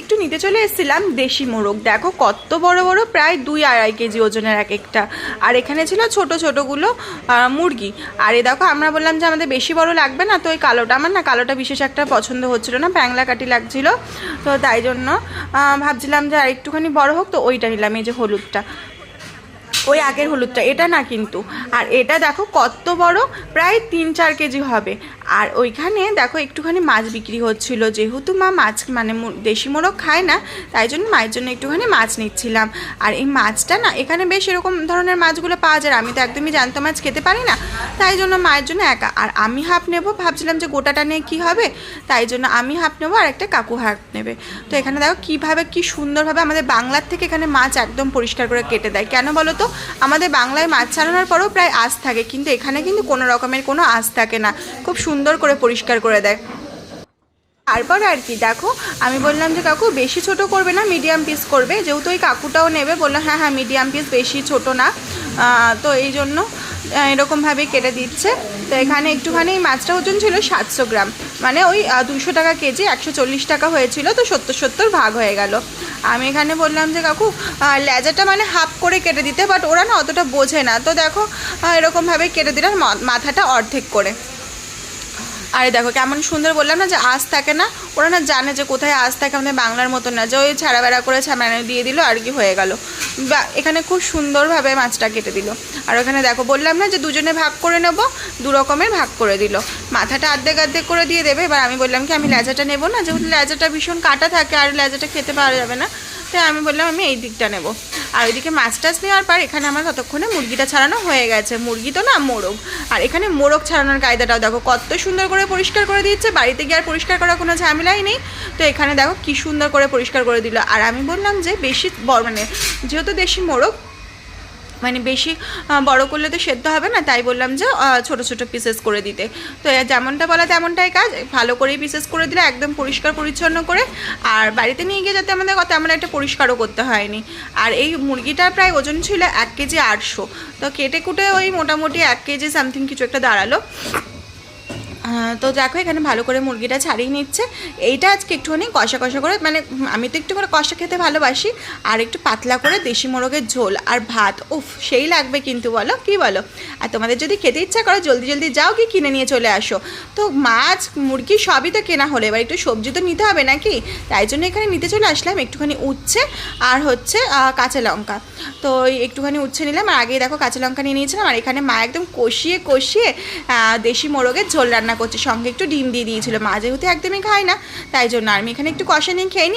একটু নিতে চলে এসেছিলাম দেশি মোরগ। দেখো কত বড় বড়, প্রায় 2-2.5 কেজি ওজনের এক একটা। আর এখানে ছিল ছোট ছোটগুলো মুরগি। আর এই দেখো আমরা বললাম যে আমাদের বেশি বড় লাগবে না, তো ওই কালোটা, আমার না কালোটা বিশেষ একটা পছন্দ হচ্ছিল না, প্যাংলা কাটি লাগছিল। তো তাই জন্য ভাবছিলাম যে আর একটুখানি বড় হোক, তো ওইটা নিলাম, এই যে হলুদটা, ওই আগের হলুদটা, এটা না কিন্তু। আর এটা দেখো কত বড়, প্রায় 3-4 কেজি হবে। আর ওইখানে দেখো একটুখানি মাছ বিক্রি হচ্ছিল, যেহেতু মা মাছ মানে দেশি মোরগ খায় না, তাই জন্য মায়ের জন্য একটুখানি মাছ নিচ্ছিলাম। আর এই মাছটা না এখানে বেশ এরকম ধরনের মাছগুলো পাওয়া যায়, আমি তো একদমই জ্যান্ত মাছ খেতে পারি না, তাই জন্য মায়ের জন্য একা। আর আমি হাফ নেব, ভাবছিলাম যে গোটাটা নিয়ে কী হবে, তাই জন্য আমি হাফ নেবো আর একটা কাকু হাফ নেবে। তো এখানে দেখো কীভাবে, কী সুন্দরভাবে আমাদের বাংলার থেকে এখানে মাছ একদম পরিষ্কার করে কেটে দেয়। কেন বলো তো, আমাদের বাংলায় মাছ ছাড়ানোর পরেও প্রায় আঁশ থাকে, কিন্তু এখানে কিন্তু কোনো রকমের কোনো আঁশ থাকে না, খুব সুন্দর করে পরিষ্কার করে দেয়। তারপর আর কি দেখো, আমি বললাম যে কাকু বেশি ছোট করবে না, মিডিয়াম পিস করবে, যেহেতু ওই কাকুটাও নেবে, বললো হ্যাঁ হ্যাঁ মিডিয়াম পিস, বেশি ছোট না। তো এই জন্য এরকমভাবে কেটে দিচ্ছে। তো এখানে একটুখানি মাছটা ওজন ছিল 700 গ্রাম, মানে ওই 200 টাকা কেজি, 140 টাকা হয়েছিল, তো 70-70 ভাগ হয়ে গেল। আমি এখানে বললাম যে কাকু লেজাটা মানে হাফ করে কেটে দিতে, বাট ওরা না অতটা বোঝে না, তো দেখো এরকমভাবে কেটে দিলাম, মাথাটা অর্ধেক করে। আরে দেখো কেমন সুন্দর, বললাম না যে আঁশ থাকে না, ওরা না জানে যে কোথায় আঁশ থাকে, আমাদের বাংলার মতন না যে ওই ছাড়া বেড়া করে ছাড়ানো দিয়ে দিল আর কি হয়ে গেল। বা এখানে খুব সুন্দরভাবে মাছটা কেটে দিল। আর ওখানে দেখো বললাম না যে দুজনে ভাগ করে নেব, 2 রকমের ভাগ করে দিল। মাথাটা অর্ধেক অর্ধেক করে দিয়ে দেবে। এবার আমি বললাম কি আমি লেজাটা নেবো না, যেহেতু লেজাটা ভীষণ কাটা থাকে আর লেজাটা খেতে পাওয়া যাবে না, তাই আমি বললাম আমি এই দিকটা নেব। আর ওইদিকে মাছ টাছ নেওয়ার পর এখানে আমার ততক্ষণে মুরগিটা ছাড়ানো হয়ে গেছে, মুরগি তো না মোরগ। আর এখানে মোরগ ছাড়ানোর কায়দাটাও দেখো কত সুন্দর করে পরিষ্কার করে দিচ্ছে, বাড়িতে গিয়ে আর পরিষ্কার করার কোনো ঝামেলাই নেই। তো এখানে দেখো কি সুন্দর করে পরিষ্কার করে দিল। আর আমি বললাম যে বেশি বড়, মানে যেহেতু দেশি মোরগ, মানে বেশি বড় করলে তো সেদ্ধ হবে না, তাই বললাম যে ছোট ছোট পিসেস করে দিতে। তো যেমনটা বলা তেমনটাই কাজ, ভালো করেই পিসেস করে দিলে একদম পরিষ্কার পরিচ্ছন্ন করে। আর বাড়িতে নিয়ে গিয়ে যাতে আমাদের তেমন একটা পরিষ্কারও করতে হয়নি। আর এই মুরগিটার প্রায় ওজন ছিল 1 কেজি 800, তো কেটে কুটে ওই মোটামুটি 1 কেজি সামথিং কিছু একটা দাঁড়ালো। তো দেখো এখানে ভালো করে মুরগিটা ছাড়িয়ে নিচ্ছে। এইটা আজকে একটুখানি কষা কষা করে, মানে আমি তো একটু করে কষা খেতে ভালোবাসি, আর একটু পাতলা করে দেশি মোরগের ঝোল আর ভাত, উফ সেই লাগবে কিন্তু, বলো কি বলো। আর তোমাদের যদি খেতে ইচ্ছা করো জলদি জলদি যাও কি কিনে নিয়ে চলে আসো। তো মাছ মুরগি সবই তো কেনা হলে, এবার একটু সবজি তো নিতে হবে নাকি, তাই জন্য এখানে নিতে চলে আসলাম। একটুখানি উচ্ছে আর হচ্ছে কাঁচা লঙ্কা, তো একটুখানি উচ্ছে নিলাম, আর আগেই দেখো কাঁচা লঙ্কা নিয়ে নিয়েছিলাম। আর এখানে মা একদম কষিয়ে কষিয়ে দেশি মোরগের ঝোল রান্না করছে, সঙ্গে একটু ডিম দিয়ে দিয়েছিল, মা যেহেতু একদমই খায় না, তাই জন্য আমি এখানে একটু কষা নিয়ে খেয়ে নিই।